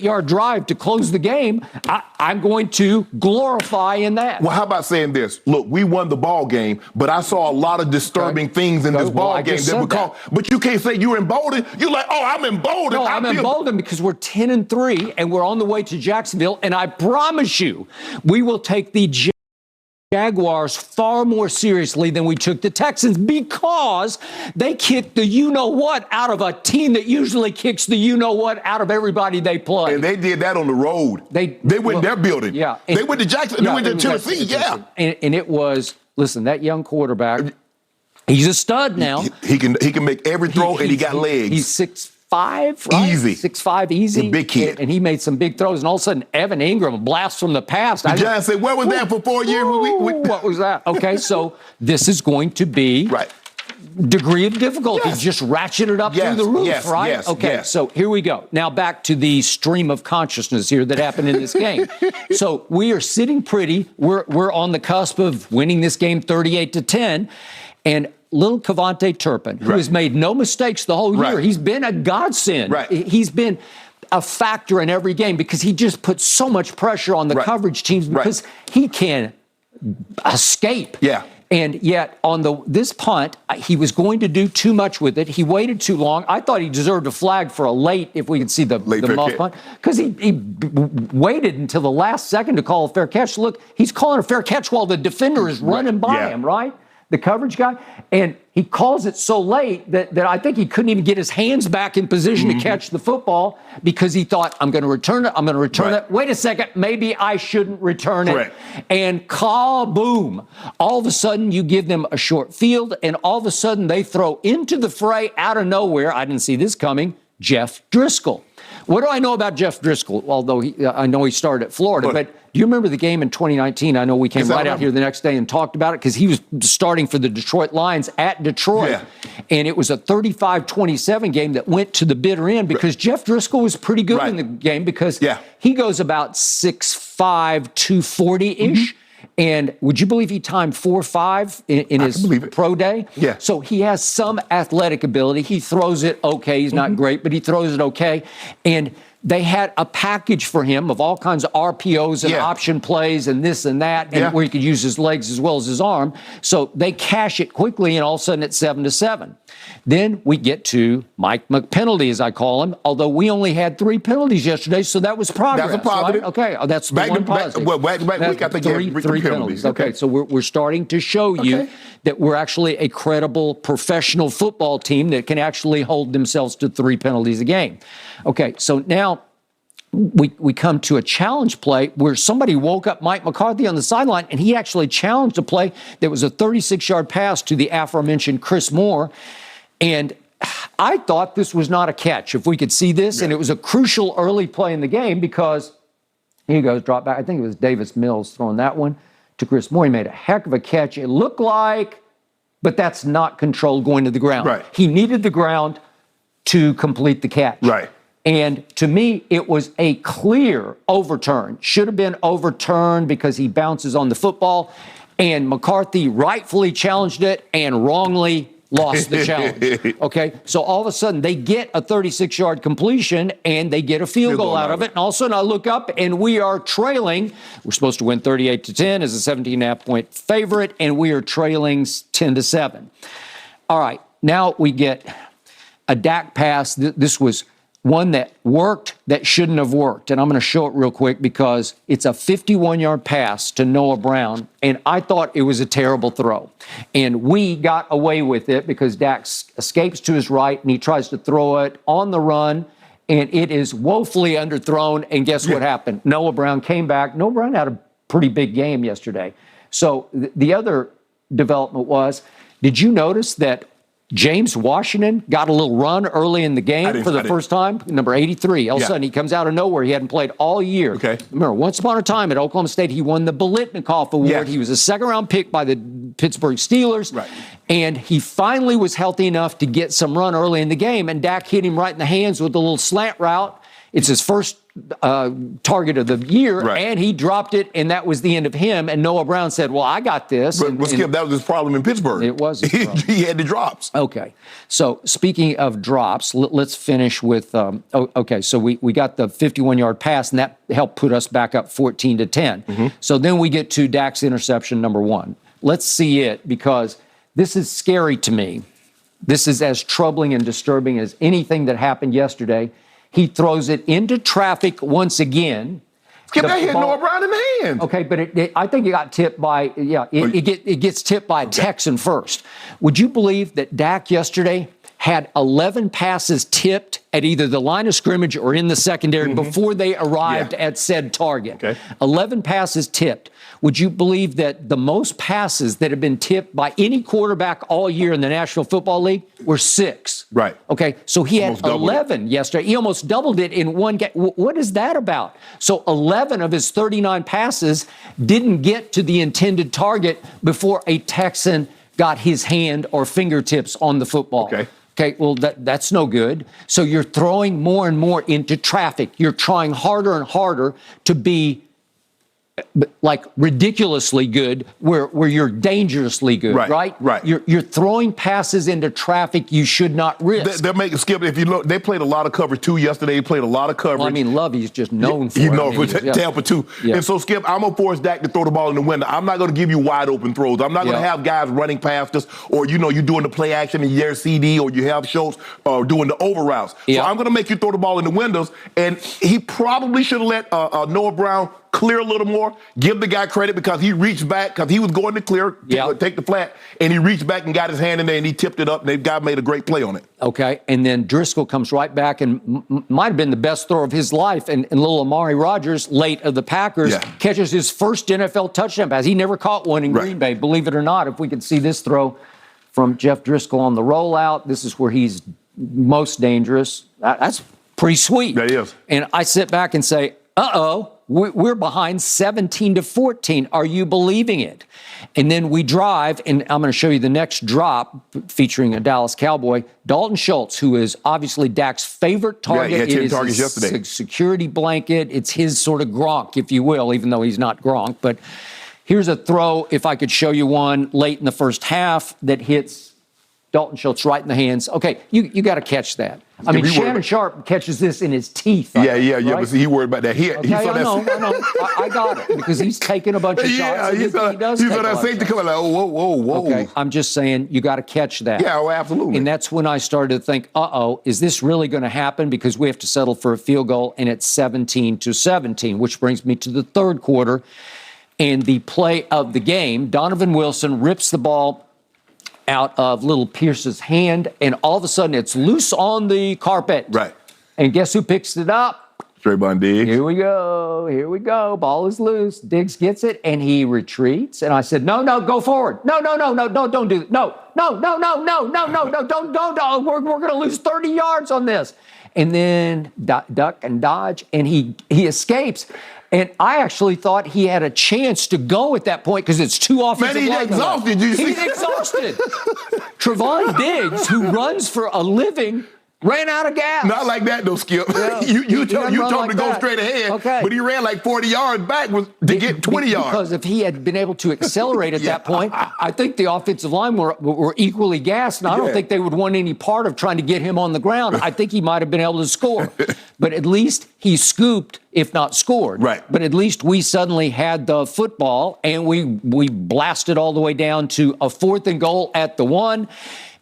yard drive to close the game, I'm going to glorify in that. Well, how about saying this? Look, we won the ball game, but I saw a lot of disturbing things in this ball game. But you can't say you're emboldened. You're like, oh, I'm emboldened. No, I'm emboldened because we're 10-3 and we're on the way to Jacksonville. And I promise you, we will take the Jaguars far more seriously than we took the Texans because they kicked the you-know-what out of a team that usually kicks the you-know-what out of everybody they play. And they did that on the road. They went in their building. Yeah. They went to Jackson. They went to Tennessee. Yeah. And it was, listen, that young quarterback, he's a stud now. He can make every throw, and he got legs. He's 6'5", right? Easy. 6'5", easy. A big kid. And he made some big throws. And all of a sudden, Evan Ingram, a blast from the past. The Giants said, where was that for 4 years? What was that? Okay, so this is going to be degree of difficulty. Yes. Just ratchet it up through the roof, right? Yes, okay, so here we go. Now back to the stream of consciousness here that happened in this game. So we are sitting pretty. We're on the cusp of winning this game 38-10. And little Cavante Turpin, who has made no mistakes the whole year. He's been a godsend. He's been a factor in every game because he just puts so much pressure on the coverage teams because he can escape. Yeah. And yet on this punt, he was going to do too much with it. He waited too long. I thought he deserved a flag for a late, if we could see the muff punt, because he waited until the last second to call a fair catch. Look, he's calling a fair catch while the defender is running by him, right? The coverage guy, and he calls it so late that I think he couldn't even get his hands back in position to catch the football because he thought, I'm going to return it. Wait a second, maybe I shouldn't return it. And kaboom. All of a sudden, you give them a short field, and all of a sudden, they throw into the fray out of nowhere. I didn't see this coming. Jeff Driscoll. What do I know about Jeff Driscoll? Although I know he started at Florida, but do you remember the game in 2019? I know we came right out here the next day and talked about it because he was starting for the Detroit Lions at Detroit. And it was a 35-27 game that went to the bitter end because Jeff Driscoll was pretty good in the game because he goes about 6'5", 240-ish. And would you believe he timed 4.5 in his pro day? Yeah. So he has some athletic ability. He throws it okay. He's not great, but he throws it okay. And they had a package for him of all kinds of RPOs and option plays and this and that, and where he could use his legs as well as his arm. So they cash it quickly, and all of a sudden it's 7-7. Then we get to Mike McPenalty, as I call him, although we only had 3 penalties yesterday, so that was progress. That's a positive. Right? Okay, that's the one positive. Back week, I think three penalties. Okay, so we're starting to show you that we're actually a credible professional football team that can actually hold themselves to 3 penalties a game. Okay, so now we come to a challenge play where somebody woke up Mike McCarthy on the sideline, and he actually challenged a play that was a 36-yard pass to the aforementioned Chris Moore. And I thought this was not a catch, if we could see this. And it was a crucial early play in the game because here he goes, drop back. I think it was Davis Mills throwing that one to Chris Moore. He made a heck of a catch. It looked like, but that's not controlled going to the ground. He needed the ground to complete the catch. And to me, it was a clear overturn. Should have been overturned because he bounces on the football. And McCarthy rightfully challenged it and wrongly lost the challenge. Okay, so all of a sudden they get a 36-yard completion and they get a field goal out of it. And all of a sudden I look up and we are trailing. We're supposed to win 38-10 as a 17.5-point favorite, and we are trailing 10-7. All right, now we get a Dak pass. This was one that worked that shouldn't have worked. And I'm going to show it real quick because it's a 51-yard pass to Noah Brown. And I thought it was a terrible throw. And we got away with it because Dak escapes to his right and he tries to throw it on the run. And it is woefully underthrown. And guess what happened? Noah Brown came back. Noah Brown had a pretty big game yesterday. So the other development was, did you notice that James Washington got a little run early in the game for the first time, number 83. All of a sudden, he comes out of nowhere. He hadn't played all year. Remember, once upon a time at Oklahoma State, he won the Biletnikoff Award. He was a second-round pick by the Pittsburgh Steelers. And he finally was healthy enough to get some run early in the game, and Dak hit him right in the hands with a little slant route. It's his first target of the year, Right. and he dropped it, and that was the end of him. And Noah Brown said, well, I got this. But Skip, that was his problem in Pittsburgh. It was his problem. He had the drops. Okay. So speaking of drops, let's finish with, okay, so we got the 51-yard pass, and that helped put us back up 14-10. Mm-hmm. So then we get to Dak's interception number 1. Let's see it, because this is scary to me. This is as troubling and disturbing as anything that happened yesterday. He throws it into traffic once again. Skip, that hit Noah Brown in the hand. Okay, but I think it got tipped by, it gets tipped by a Texan first. Would you believe that Dak yesterday had 11 passes tipped at either the line of scrimmage or in the secondary before they arrived at said target? Okay. 11 passes tipped. Would you believe that the most passes that have been tipped by any quarterback all year in the National Football League were 6? Right. Okay, so he had Almost 11 yesterday. He almost doubled it in one game. What is that about? So 11 of his 39 passes didn't get to the intended target before a Texan got his hand or fingertips on the football. Okay, well, that's no good. So you're throwing more and more into traffic. You're trying harder and harder to be like ridiculously good, where you're dangerously good, right? Right. You're throwing passes into traffic you should not risk. They're making Skip. If you look, they played a lot of coverage too yesterday. They played a lot of coverage. Well, I mean, Lovey's just known for it. You know, for Tampa too. Yeah. And so, Skip, I'm gonna force Dak to throw the ball in the window. I'm not gonna give you wide open throws. I'm not gonna have guys running past us, or you're doing the play action and you're CD, or you have Schultz doing the over routes. So I'm gonna make you throw the ball in the windows. And he probably should have let Noah Brown clear a little more. Give the guy credit because he reached back, because he was going to clear, take the flat, and he reached back and got his hand in there and he tipped it up, and the guy made a great play on it. Okay, and then Driscoll comes right back and might have been the best throw of his life, and little Amari Rodgers, late of the Packers, catches his first NFL touchdown pass. He never caught one in Green Bay, believe it or not. If we could see this throw from Jeff Driscoll on the rollout, this is where he's most dangerous. That's pretty sweet. That is. And I sit back and say, uh-oh, we're behind 17-14. Are you believing it? And then we drive, and I'm going to show you the next drop featuring a Dallas Cowboy, Dalton Schultz, who is obviously Dak's favorite target. Yeah, he had 10 targets yesterday. yesterday. Security blanket. It's his sort of Gronk, if you will, even though he's not Gronk. But here's a throw, if I could show you one late in the first half, that hits Dalton Schultz right in the hands. Okay, you got to catch that. I mean, Shannon Sharp catches this in his teeth. Right? But see, he worried about that. He saw I know. I got it, because he's taking a bunch of shots. He saw that safety coming like, whoa. Okay, I'm just saying, you got to catch that. Yeah, absolutely. And that's when I started to think, is this really going to happen? Because we have to settle for a field goal, and it's 17-17, which brings me to the third quarter. And the play of the game, Donovan Wilson rips the ball out of little Pierce's hand, and all of a sudden it's loose on the carpet. Right. And guess who picks it up? Trayvon Diggs. Here we go. Ball is loose. Diggs gets it, and he retreats. And I said, no, go forward. No, don't do it. No, don't. We're going to lose 30 yards on this. And then duck and dodge, and he escapes. And I actually thought he had a chance to go at that point, because it's two offensive linemen. Man, he's exhausted. He's exhausted. Trayvon Diggs, who runs for a living, ran out of gas. Not like that, though, Skip. Yeah. you told him to go straight ahead, but he ran like 40 yards back to get 20 yards. Because if he had been able to accelerate at that point, I think the offensive line were equally gassed, and I don't think they would want any part of trying to get him on the ground. I think he might have been able to score. But at least he scooped, if not scored. Right. But at least we suddenly had the football, and we blasted all the way down to a 4th and goal at the 1,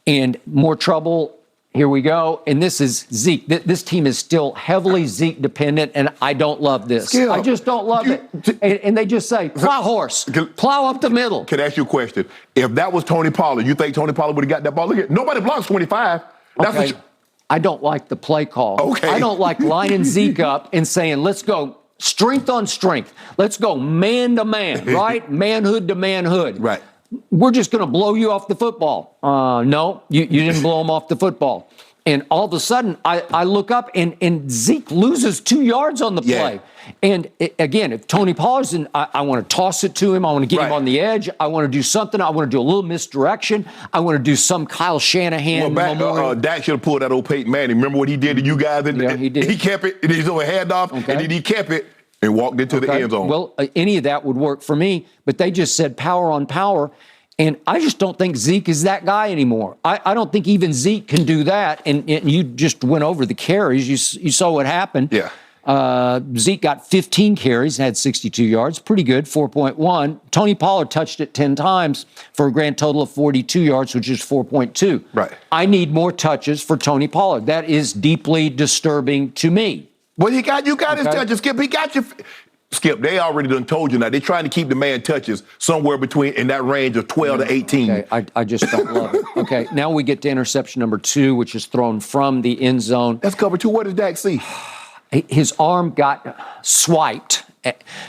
and more trouble. Here we go. And this is Zeke. This team is still heavily Zeke dependent, and I don't love this. Skip, I just don't love it. And they just say, plow horse, plow up the middle. Can I ask you a question? If that was Tony Pollard, you think Tony Pollard would have got that ball? Look at, nobody blocks 25. That's okay. I don't like the play call. Okay. I don't like lining Zeke up and saying, let's go strength on strength. Let's go man to man, right? Manhood to manhood. Right. We're just going to blow you off the football. No, you didn't blow him off the football. And all of a sudden, I look up, and Zeke loses 2 yards on the play. And again, if Tony Pollard's in, I want to toss it to him. I want to get him on the edge. I want to do something. I want to do a little misdirection. I want to do some Kyle Shanahan. Well, Dak should have pulled that old Peyton Manning. Remember what he did to you guys? Yeah, he did. He kept it, and he's over handoff, and then he kept it and walked into the end zone. Well, any of that would work for me, but they just said power on power. And I just don't think Zeke is that guy anymore. I don't think even Zeke can do that. And you just went over the carries. You saw what happened. Yeah. Zeke got 15 carries, had 62 yards. Pretty good, 4.1. Tony Pollard touched it 10 times for a grand total of 42 yards, which is 4.2. Right. I need more touches for Tony Pollard. That is deeply disturbing to me. Well, you got his touches, Skip. He got you. Skip, they already done told you now. They're trying to keep the man touches somewhere between in that range of 12 to 18. Okay, I just don't love it. Okay, now we get to interception number 2, which is thrown from the end zone. That's cover 2. What does Dak see? His arm got swiped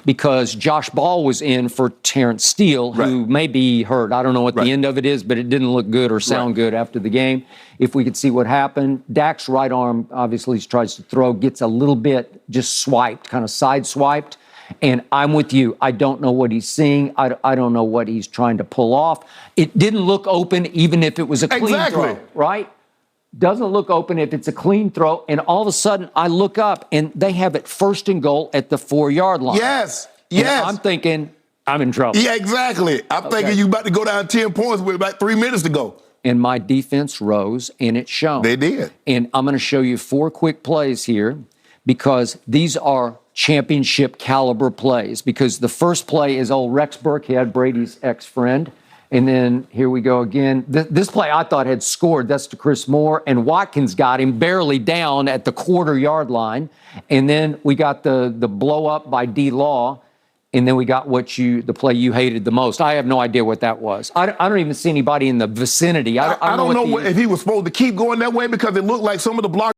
because Josh Ball was in for Terrence Steele, who may be hurt. I don't know what the end of it is, but it didn't look good or sound good after the game. If we could see what happened, Dak's right arm obviously tries to throw, gets a little bit just swiped, kind of side swiped. And I'm with you. I don't know what he's seeing. I don't know what he's trying to pull off. It didn't look open, even if it was a clean throw, right? Doesn't look open if it's a clean throw. And all of a sudden, I look up, and they have it 1st and goal at the 4-yard line. Yes. And I'm thinking, I'm in trouble. Yeah, exactly. I'm thinking you about to go down 10 points with about 3 minutes to go. And my defense rose, and it's shown. They did. And I'm going to show you 4 quick plays here, because these are championship caliber plays. Because the first play is old Rex Burkhead, Brady's ex-friend. And then here we go again. This play I thought had scored. That's to Chris Moore. And Watkins got him barely down at the 1/4-yard line. And then we got the blow up by D. Law. And then we got the play you hated the most. I have no idea what that was. I don't even see anybody in the vicinity. I don't know if he was supposed to keep going that way, because it looked like some of the blockers